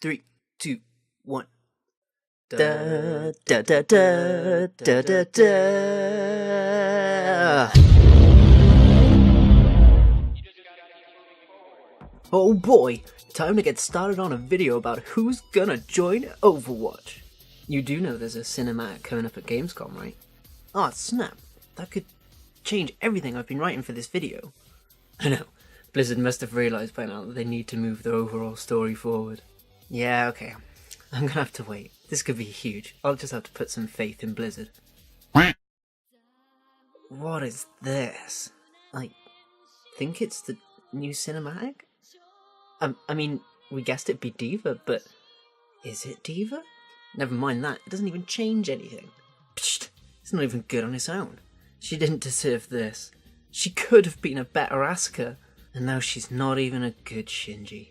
3, 2, 1. Da da da da da da da. Oh boy, time to get started on a video about who's gonna join Overwatch. You do know there's a cinematic coming up at Gamescom, right? Oh snap, that could change everything I've been writing for this video. I know, Blizzard must have realised by now that they need to move their overall story forward. Yeah, okay, I'm gonna have to wait. This could be huge. I'll just have to put some faith in Blizzard. What is this? I think it's the new cinematic? I mean, we guessed it'd be D.Va, but is it D.Va? Never mind that, it doesn't even change anything. Psst, it's not even good on its own. She didn't deserve this. She could have been a better Asuka, and now she's not even a good Shinji.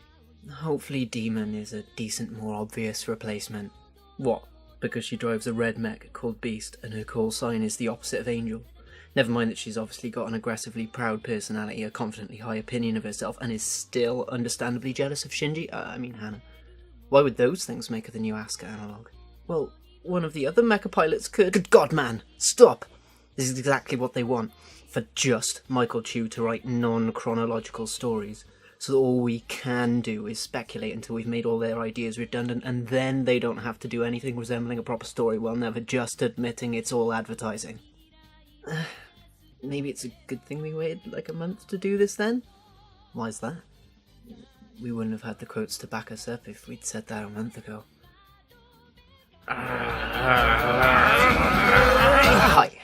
Hopefully Demon is a decent, more obvious replacement. What? Because she drives a red mech called Beast, and her call sign is the opposite of Angel. Never mind that she's obviously got an aggressively proud personality, a confidently high opinion of herself, and is still understandably jealous of Shinji. I mean Hannah. Why would those things make her the new Asuka analogue? Well, one of the other mecha pilots could... Good God, man! Stop! This is exactly what they want. For just Michael Chu to write non-chronological stories. So that all we can do is speculate until we've made all their ideas redundant, and then they don't have to do anything resembling a proper story while never just admitting it's all advertising. Maybe it's a good thing we waited like a month to do this then? Why's that? We wouldn't have had the quotes to back us up if we'd said that a month ago. Hi.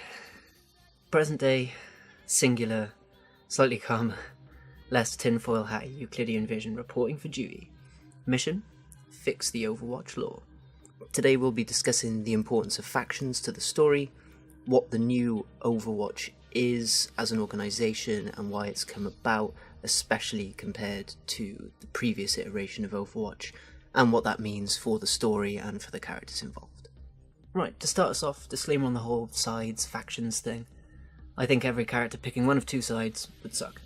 Present day, singular, slightly calmer, less tinfoil hat Euclidean vision reporting for duty. Mission: fix the Overwatch lore. Today we'll be discussing the importance of factions to the story, what the new Overwatch is as an organisation and why it's come about, especially compared to the previous iteration of Overwatch, and what that means for the story and for the characters involved. Right, to start us off, disclaimer on the whole sides, factions thing. I think every character picking one of two sides would suck.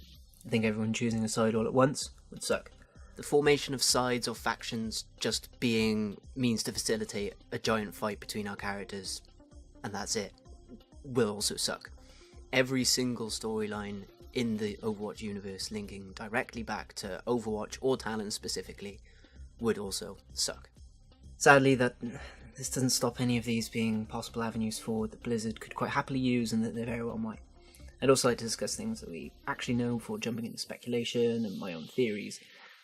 I think everyone choosing a side all at once would suck. The formation of sides or factions just being means to facilitate a giant fight between our characters, and that's it, will also suck. Every single storyline in the Overwatch universe linking directly back to Overwatch or Talon specifically would also suck. Sadly, this doesn't stop any of these being possible avenues forward that Blizzard could quite happily use and that they very well might. I'd also like to discuss things that we actually know before jumping into speculation and my own theories,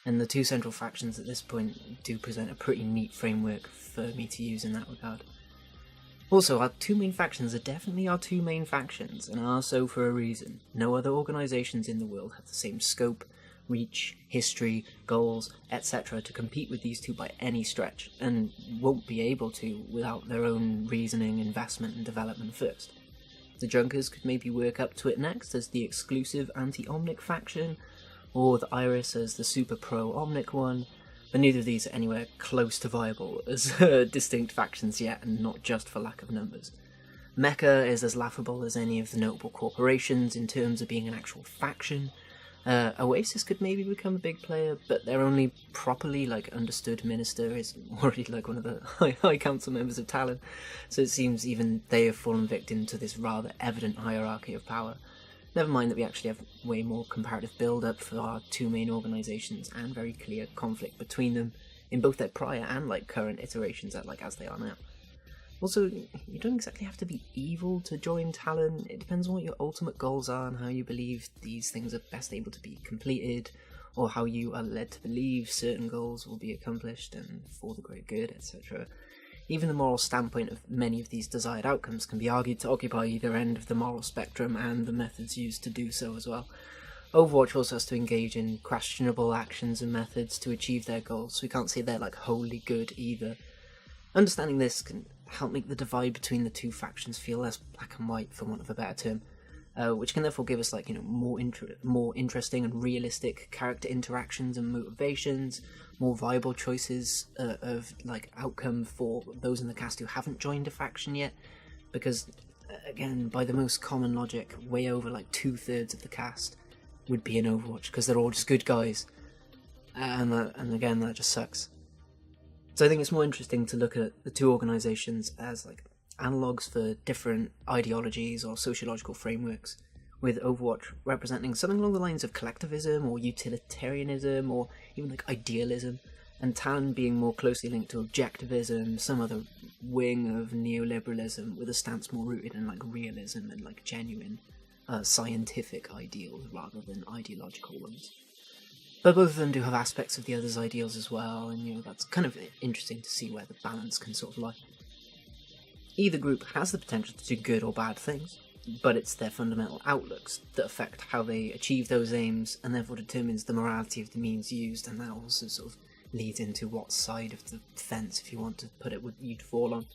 and the two central factions at this point do present a pretty neat framework for me to use in that regard. Also, our two main factions are definitely our two main factions, and are so for a reason. No other organisations in the world have the same scope, reach, history, goals, etc. to compete with these two by any stretch, and won't be able to without their own reasoning, investment and development first. The Junkers could maybe work up to it next as the exclusive anti-Omnic faction, or the Iris as the super pro-Omnic one, but neither of these are anywhere close to viable as distinct factions yet, and not just for lack of numbers. Mecha is as laughable as any of the notable corporations in terms of being an actual faction. Oasis could maybe become a big player, but their only properly understood minister is already one of the high council members of Talon, so it seems even they have fallen victim to this rather evident hierarchy of power. Never mind that we actually have way more comparative build-up for our two main organisations and very clear conflict between them in both their prior and current iterations as they are now. Also, you don't exactly have to be evil to join Talon. It depends on what your ultimate goals are and how you believe these things are best able to be completed, or how you are led to believe certain goals will be accomplished and for the great good, etc. Even the moral standpoint of many of these desired outcomes can be argued to occupy either end of the moral spectrum, and the methods used to do so as well. Overwatch also has to engage in questionable actions and methods to achieve their goals, so we can't say they're wholly good either. Understanding this can help make the divide between the two factions feel less black and white, for want of a better term, which can therefore give us more interesting and realistic character interactions and motivations, more viable choices of outcome for those in the cast who haven't joined a faction yet, because again, by the most common logic, way over 2/3 of the cast would be in Overwatch because they're all just good guys, and again that just sucks. So I think it's more interesting to look at the two organisations as like analogues for different ideologies or sociological frameworks, with Overwatch representing something along the lines of collectivism or utilitarianism or even like idealism, and Talon being more closely linked to objectivism, some other wing of neoliberalism with a stance more rooted in like realism and like genuine scientific ideals rather than ideological ones. But both of them do have aspects of the other's ideals as well, and that's kind of interesting to see where the balance can sort of lie. Either group has the potential to do good or bad things, but it's their fundamental outlooks that affect how they achieve those aims, and therefore determines the morality of the means used, and that also sort of leads into what side of the fence, if you want to put it, you'd fall on.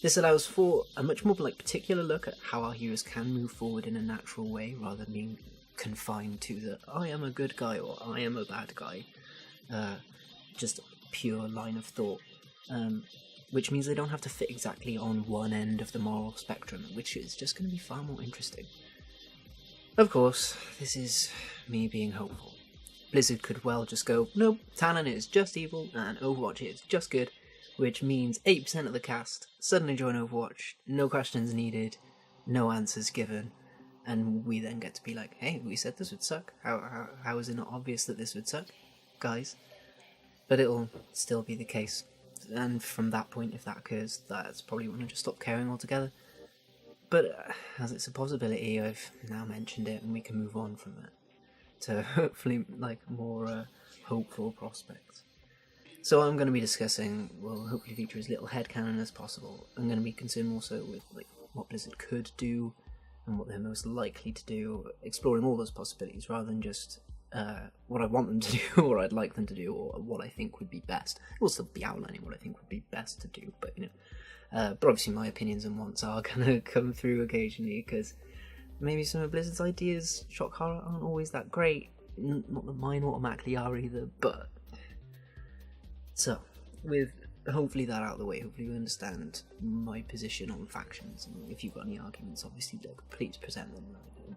This allows for a much more like particular look at how our heroes can move forward in a natural way, rather than being confined to the I am a good guy or I am a bad guy, just a pure line of thought, which means they don't have to fit exactly on one end of the moral spectrum, which is just going to be far more interesting. Of course, this is me being hopeful. Blizzard could well just go, nope, Talon is just evil and Overwatch is just good, which means 8% of the cast suddenly join Overwatch, no questions needed, no answers given, and we then get to be like, hey, we said this would suck. How is it not obvious that this would suck, guys? But it'll still be the case. And from that point, if that occurs, that's probably when I just stop caring altogether. But as it's a possibility, I've now mentioned it, and we can move on from that to hopefully like more hopeful prospects. So I'm going to be discussing, will hopefully feature as little headcanon as possible. I'm going to be concerned more so with like what Blizzard could do and what they're most likely to do, exploring all those possibilities rather than just what I want them to do or I'd like them to do or what I think would be best. We'll still be outlining what I think would be best to do, but but obviously my opinions and wants are going to come through occasionally, because maybe some of Blizzard's ideas, shock horror, aren't always that great. Not that mine automatically are either, but... So, with hopefully that out of the way, hopefully you understand my position on factions, and if you've got any arguments, obviously please present them.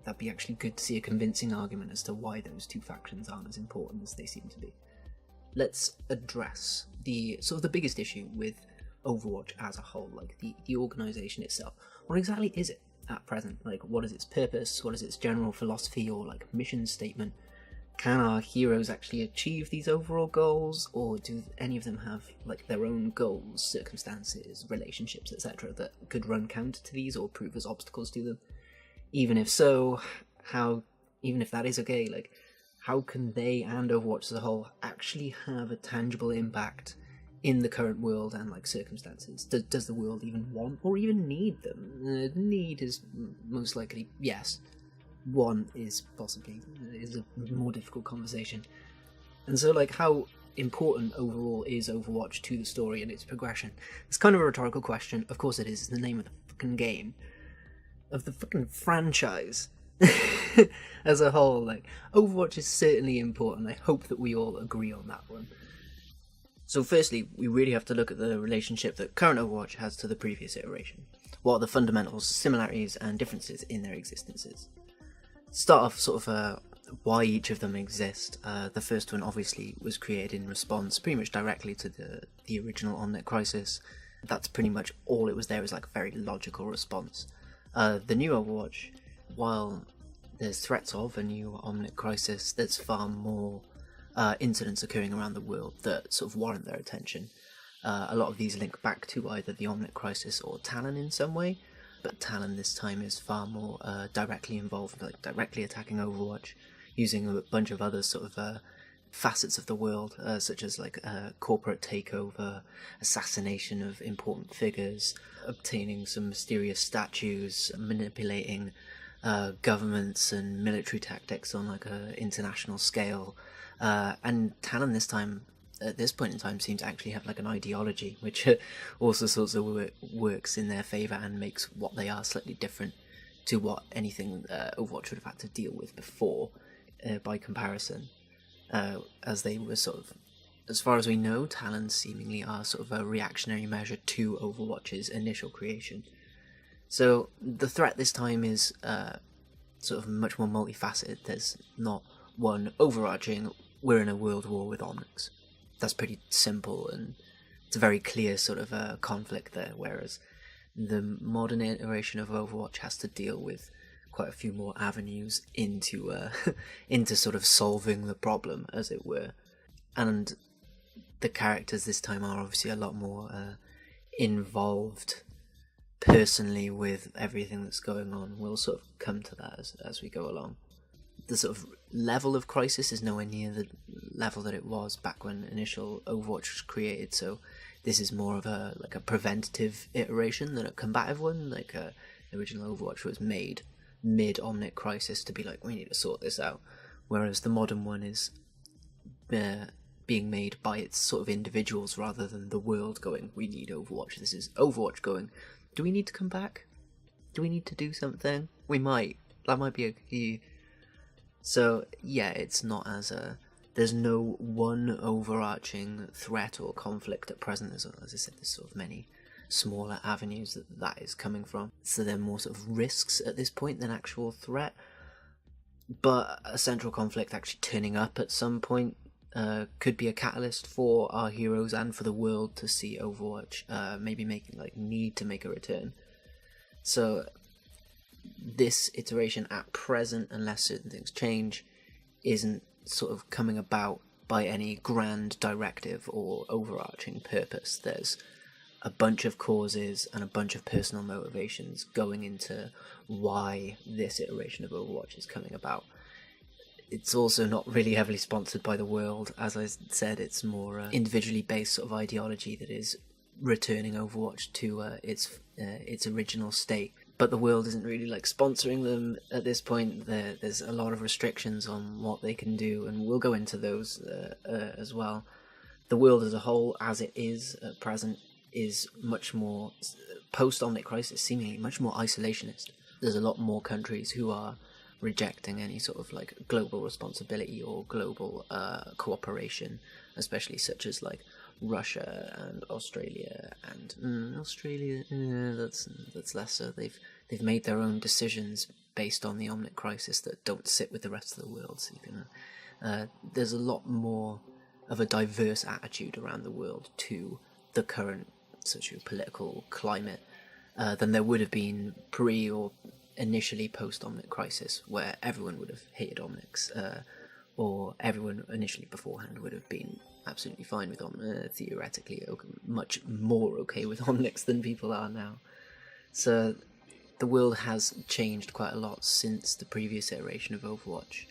That'd be actually good to see a convincing argument as to why those two factions aren't as important as they seem to be. Let's address the biggest issue with Overwatch as a whole, like the organisation itself. What exactly is it at present? Like, what is its purpose? What is its general philosophy or like mission statement? Can our heroes actually achieve these overall goals, or do any of them have like their own goals, circumstances, relationships, etc. that could run counter to these or prove as obstacles to them? Even if so, even if that is okay, like, how can they and Overwatch as a whole actually have a tangible impact in the current world and like circumstances? Does the world even want or even need them? Need is most likely yes. Want is possibly a more difficult conversation. And so, like, how important overall is Overwatch to the story and its progression? It's kind of a rhetorical question. Of course it is. It's the name of the fucking game. Of the fucking franchise. As a whole, like, Overwatch is certainly important. I hope that we all agree on that one. So firstly, we really have to look at the relationship that current Overwatch has to the previous iteration. What are the fundamental similarities and differences in their existences? Start off sort of why each of them exist. The first one obviously was created in response pretty much directly to the original Omnic Crisis. That's pretty much all it was. There was like a very logical response. The new Overwatch, while there's threats of a new Omnic Crisis, there's far more incidents occurring around the world that sort of warrant their attention. A lot of these link back to either the Omnic Crisis or Talon in some way, but Talon this time is far more directly involved, like directly attacking Overwatch, using a bunch of other sort of facets of the world, such as like corporate takeover, assassination of important figures, obtaining some mysterious statues, manipulating governments and military tactics on like a international scale. And Talon this time, at this point in time, seems to actually have like an ideology, which also sorts of works in their favour and makes what they are slightly different to what anything Overwatch would have had to deal with before, by comparison. As they were sort of, as far as we know, Talon seemingly are sort of a reactionary measure to Overwatch's initial creation. So the threat this time is sort of much more multifaceted. There's not one overarching, we're in a world war with Omnics. That's pretty simple and it's a very clear sort of conflict there, whereas the modern iteration of Overwatch has to deal with quite a few more avenues into into sort of solving the problem, as it were. And the characters this time are obviously a lot more involved personally with everything that's going on. We'll sort of come to that as we go along. The sort of level of crisis is nowhere near the level that it was back when initial Overwatch was created, so this is more of a preventative iteration than a combative one. The original Overwatch was made mid Omnic Crisis to be like, we need to sort this out, whereas the modern one is being made by its sort of individuals rather than the world going, we need Overwatch. This is Overwatch going, do we need to come back? Do we need to do something? We might. That might be a key. So, yeah, it's not as there's no one overarching threat or conflict at present. As I said, there's sort of many smaller avenues that is coming from. So they're more sort of risks at this point than actual threat. But a central conflict actually turning up at some point could be a catalyst for our heroes and for the world to see Overwatch maybe need to make a return. So this iteration at present, unless certain things change, isn't sort of coming about by any grand directive or overarching purpose. There's a bunch of causes and a bunch of personal motivations going into why this iteration of Overwatch is coming about. It's also not really heavily sponsored by the world. As I said, it's more individually based sort of ideology that is returning Overwatch to its original state. But the world isn't really sponsoring them at this point. There's a lot of restrictions on what they can do, and we'll go into those as well. The world as a whole, as it is at present, is much more, post-Omnic Crisis, seemingly much more isolationist. There's a lot more countries who are rejecting any sort of global responsibility or global cooperation, especially such as Russia and Australia and that's less so. They've made their own decisions based on the Omnic Crisis that don't sit with the rest of the world. So there's a lot more of a diverse attitude around the world to the current socio-political climate than there would have been pre or initially post-Omnic Crisis, where everyone would have hated Omnics, or everyone initially beforehand would have been absolutely fine with theoretically much more okay with Omnics than people are now. So the world has changed quite a lot since the previous iteration of Overwatch,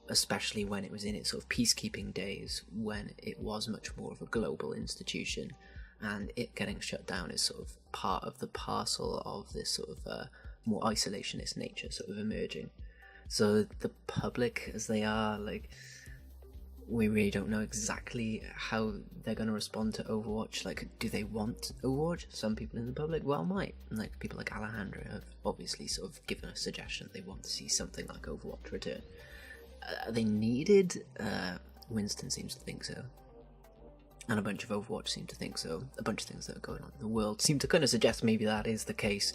especially when it was in its sort of peacekeeping days, when it was much more of a global institution, and it getting shut down is sort of part of the parcel of this sort of more isolationist nature sort of emerging. So the public, as they are, we really don't know exactly how they're going to respond to Overwatch. Do they want Overwatch? Some people in the public might. People like Alejandra have obviously sort of given a suggestion they want to see something like Overwatch return. Are they needed? Winston seems to think so. And a bunch of Overwatch seem to think so. A bunch of things that are going on in the world seem to kind of suggest maybe that is the case.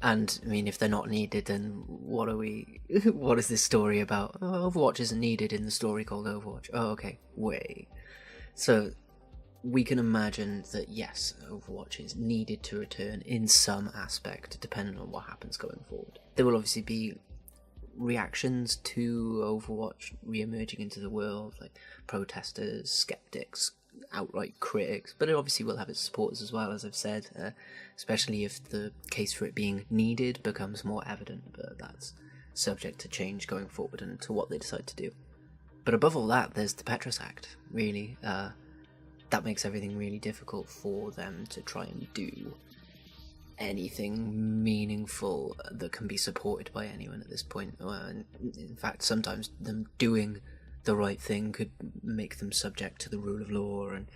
And, if they're not needed, then what is this story about? Oh, Overwatch isn't needed in the story called Overwatch. Oh, okay, wait. So, we can imagine that, yes, Overwatch is needed to return in some aspect, depending on what happens going forward. There will obviously be reactions to Overwatch re-emerging into the world, protesters, skeptics, outright critics, but it obviously will have its supporters as well, as I've said, especially if the case for it being needed becomes more evident, but that's subject to change going forward and to what they decide to do. But above all that, there's the Petrus Act, really. That makes everything really difficult for them to try and do anything meaningful that can be supported by anyone at this point. In fact, sometimes them doing the right thing could make them subject to the rule of law, and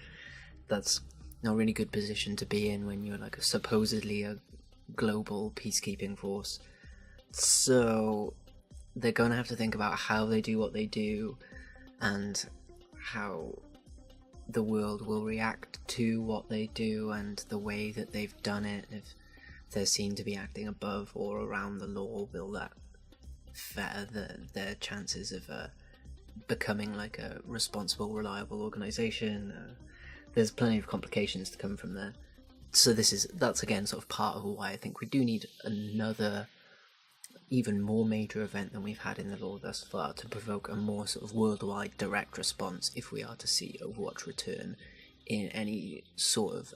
that's not a really good position to be in when you're supposedly a global peacekeeping force. So they're going to have to think about how they do what they do and how the world will react to what they do and the way that they've done it. If they're seen to be acting above or around the law, will that fetter their chances of becoming a responsible, reliable organisation? there's plenty of complications to come from there. So that's again sort of part of why I think we do need another even more major event than we've had in the lore thus far to provoke a more sort of worldwide direct response if we are to see Overwatch return in any sort of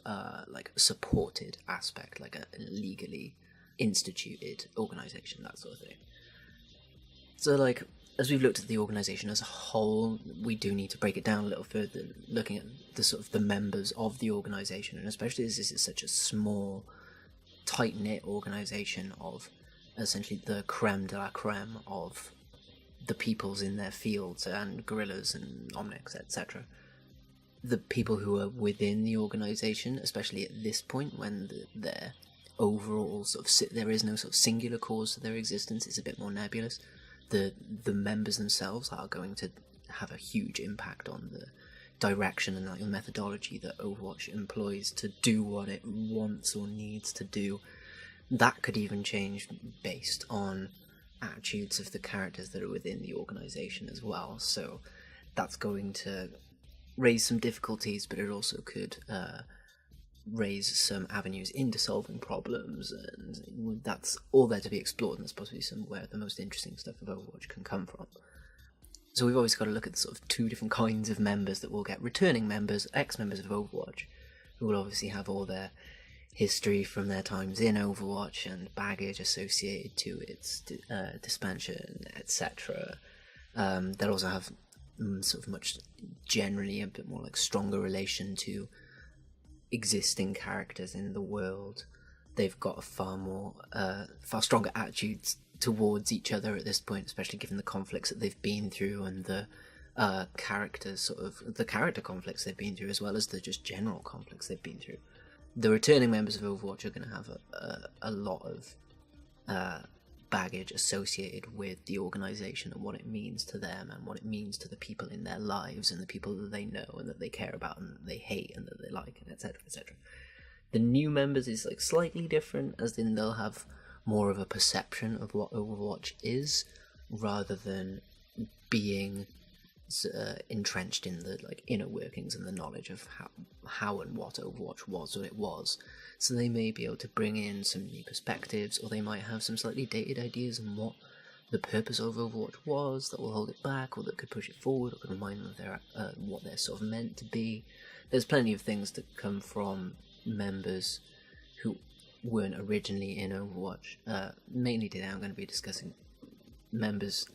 like supported aspect, like a legally instituted organization, that sort of thing. So like, as we've looked at the organization as a whole, we do need to break it down a little further, looking at the sort of the members of the organization, and especially as this is such a small, tight-knit organization of essentially the creme de la creme of the peoples in their fields and guerrillas and omnics, etc. The people who are within the organization, especially at this point when their overall sort of there is no sort of singular cause to their existence, it's a bit more nebulous. The members themselves are going to have a huge impact on the direction and the methodology that Overwatch employs to do what it wants or needs to do. That could even change based on attitudes of the characters that are within the organization as well. So that's going to raise some difficulties, but it also could raise some avenues into solving problems, and that's all there to be explored, and that's possibly somewhere the most interesting stuff of Overwatch can come from. So we've always got to look at the sort of two different kinds of members that will get: returning members, ex-members of Overwatch, who will obviously have all their history from their times in Overwatch and baggage associated to its expansion, etc. They'll also have sort of much generally a bit more like stronger relation to existing characters in the world. They've got a far stronger attitudes towards each other at this point, especially given the conflicts that they've been through and the character conflicts they've been through, as well as the just general conflicts they've been through. The returning members of Overwatch are going to have a lot of baggage associated with the organization and what it means to them and what it means to the people in their lives and the people that they know and that they care about and that they hate and that they like, and etc, etc. The new members is like slightly different, as in they'll have more of a perception of what Overwatch is, rather than being entrenched in the like inner workings and the knowledge of how and what Overwatch was what it was. So they may be able to bring in some new perspectives, or they might have some slightly dated ideas on what the purpose of Overwatch was that will hold it back, or that could push it forward, or could remind them of their what they're sort of meant to be. There's plenty of things that come from members who weren't originally in Overwatch. Mainly today I'm going to be discussing members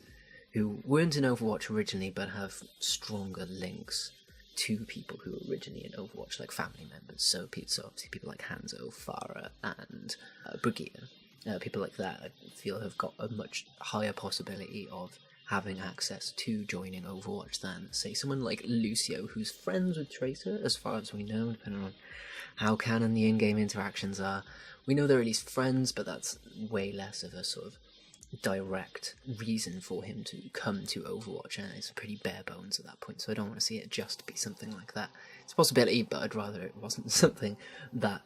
who weren't in Overwatch originally but have stronger links to people who were originally in Overwatch, like family members. So obviously people like Hanzo, Farah, and Brigitte. People like that I feel have got a much higher possibility of having access to joining Overwatch than, say, someone like Lucio, who's friends with Tracer, as far as we know, depending on how canon the in-game interactions are. We know they're at least friends, but that's way less of a sort of direct reason for him to come to Overwatch, and it's pretty bare bones at that point, so I don't want to see it just be something like that. It's a possibility, but I'd rather it wasn't something that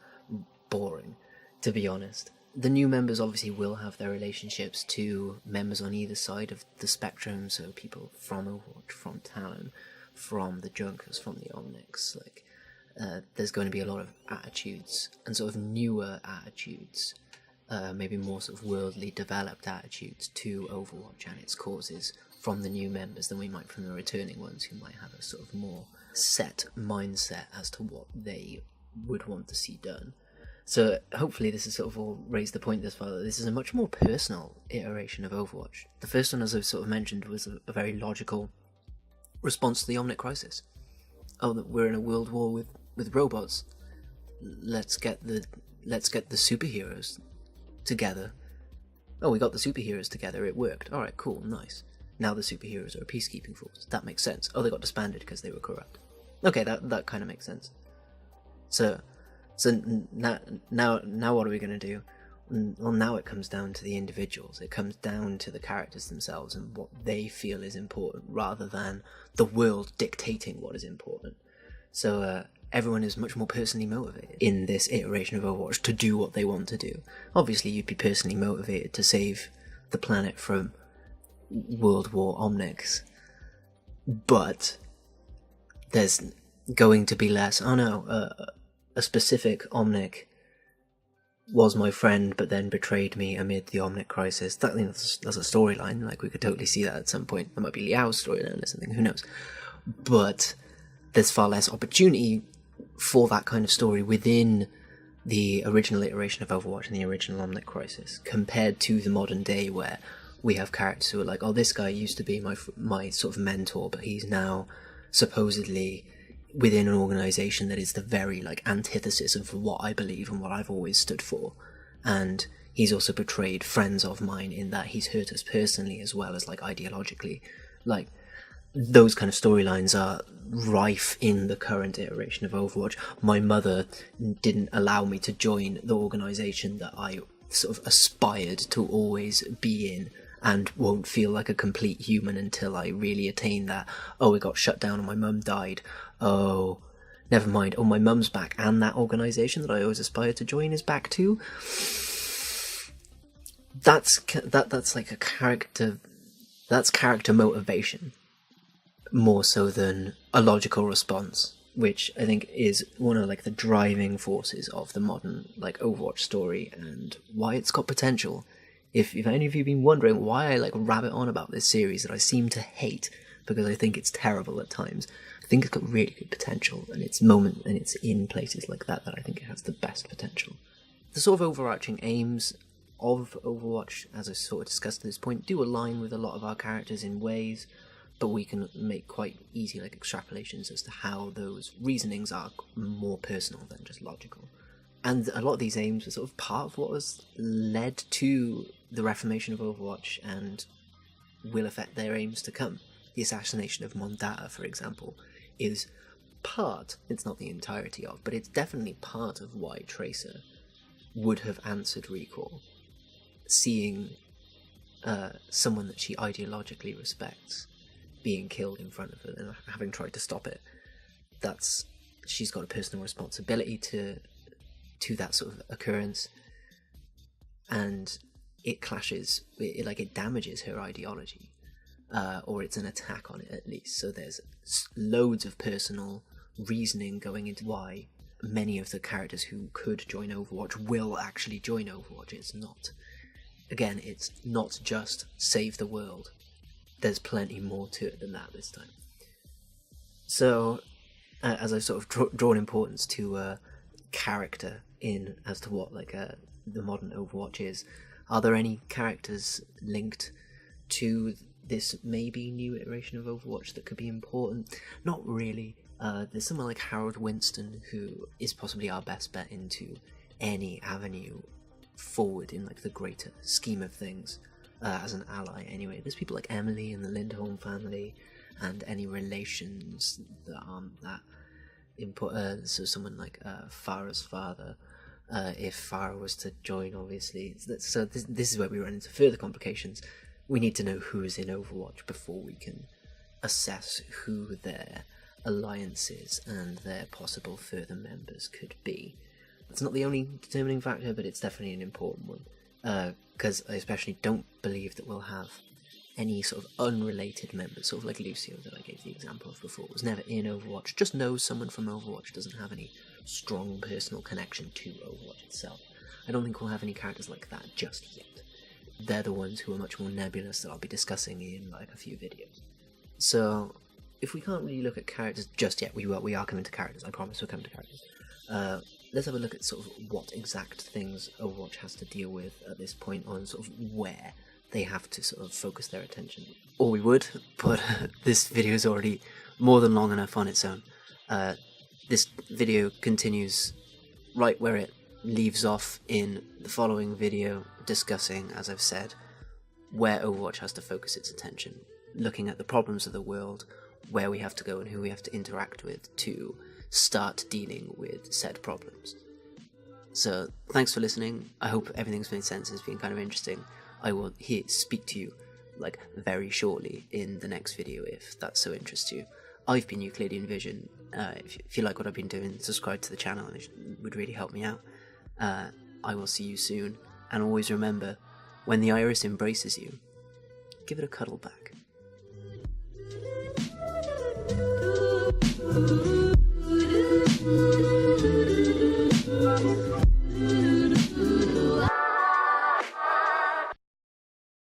boring, to be honest. The new members obviously will have their relationships to members on either side of the spectrum, so people from Overwatch, from Talon, from the Junkers, from the Omnics. Like, there's going to be a lot of attitudes, and sort of newer attitudes, maybe more sort of worldly developed attitudes to Overwatch and its causes from the new members than we might from the returning ones, who might have a sort of more set mindset as to what they would want to see done. So hopefully this has sort of all raised the point this far that this is a much more personal iteration of Overwatch. The first one, as I've sort of mentioned, was a very logical response to the Omnic crisis. Oh, we're in a world war with robots. Let's get the superheroes together. Oh, we got the superheroes together, it worked. Alright, cool, nice. Now the superheroes are a peacekeeping force. That makes sense. Oh, they got disbanded because they were corrupt. Okay, that kind of makes sense. So now what are we going to do? Well, now it comes down to the individuals. It comes down to the characters themselves and what they feel is important, rather than the world dictating what is important. So everyone is much more personally motivated in this iteration of Overwatch to do what they want to do. Obviously, you'd be personally motivated to save the planet from World War Omnics, but there's going to be less, oh no, a specific Omnic was my friend but then betrayed me amid the Omnic crisis. That, you know, that's a storyline. Like, we could totally see that at some point. That might be Liao's storyline or something, who knows. But there's far less opportunity for that kind of story within the original iteration of Overwatch and the original Omnic crisis, compared to the modern day where we have characters who are like, oh, this guy used to be my sort of mentor, but he's now supposedly within an organisation that is the very, like, antithesis of what I believe and what I've always stood for. And he's also betrayed friends of mine in that he's hurt us personally as well as, like, ideologically. Like, those kind of storylines are rife in the current iteration of Overwatch. My mother didn't allow me to join the organisation that I sort of aspired to always be in, and won't feel like a complete human until I really attain that. Oh, it got shut down and my mum died. Oh, never mind. Oh, my mum's back, and that organisation that I always aspired to join is back too. That's like a character. That's character motivation, more so than a logical response, which I think is one of, like, the driving forces of the modern, like, Overwatch story, and why it's got potential. If any of you have been wondering why I, like, rabbit on about this series that I seem to hate because I think it's terrible at times, I think it's got really good potential, and it's in places like that I think it has the best potential. The sort of overarching aims of Overwatch, as I sort of discussed at this point, do align with a lot of our characters in ways, but we can make quite easy, like, extrapolations as to how those reasonings are more personal than just logical. And a lot of these aims are sort of part of what has led to the reformation of Overwatch and will affect their aims to come. The assassination of Mondata, for example, is part, it's not the entirety of, but it's definitely part of why Tracer would have answered recall. Seeing someone that she ideologically respects being killed in front of her and having tried to stop it, she's got a personal responsibility to that sort of occurrence, and it clashes, it damages her ideology, or it's an attack on it at least. So there's loads of personal reasoning going into why many of the characters who could join Overwatch will actually join Overwatch. It's not just save the world. There's plenty more to it than that this time. So, as I've sort of drawn importance to character in as to what, like, the modern Overwatch is, are there any characters linked to this maybe new iteration of Overwatch that could be important? Not really. There's someone like Harold Winston, who is possibly our best bet into any avenue forward in, like, the greater scheme of things, as an ally anyway. There's people like Emily and the Lindholm family, and any relations that aren't that important. So someone like Farah's father, if Farah was to join, obviously. So this is where we run into further complications. We need to know who is in Overwatch before we can assess who their alliances and their possible further members could be. It's not the only determining factor, but it's definitely an important one, because I especially don't believe that we'll have any sort of unrelated members, sort of like Lucio that I gave the example of before, was never in Overwatch, just knows someone from Overwatch, doesn't have any strong personal connection to Overwatch itself. I don't think we'll have any characters like that just yet. They're the ones who are much more nebulous that I'll be discussing in, like, a few videos. So, if we can't really look at characters just yet, we are coming to characters, I promise we're coming to characters. Let's have a look at sort of what exact things Overwatch has to deal with at this point, on sort of where they have to sort of focus their attention. Or we would, but this video is already more than long enough on its own. This video continues right where it leaves off in the following video, discussing, as I've said, where Overwatch has to focus its attention, looking at the problems of the world, where we have to go and who we have to interact with to start dealing with said problems. So, thanks for listening. I hope everything's made sense. It's been kind of interesting. I will speak to you, like, very shortly in the next video, if that so interests you. I've been Euclidean Vision. If you like what I've been doing, subscribe to the channel, and it would really help me out. I will see you soon, and always remember, when the iris embraces you, give it a cuddle back.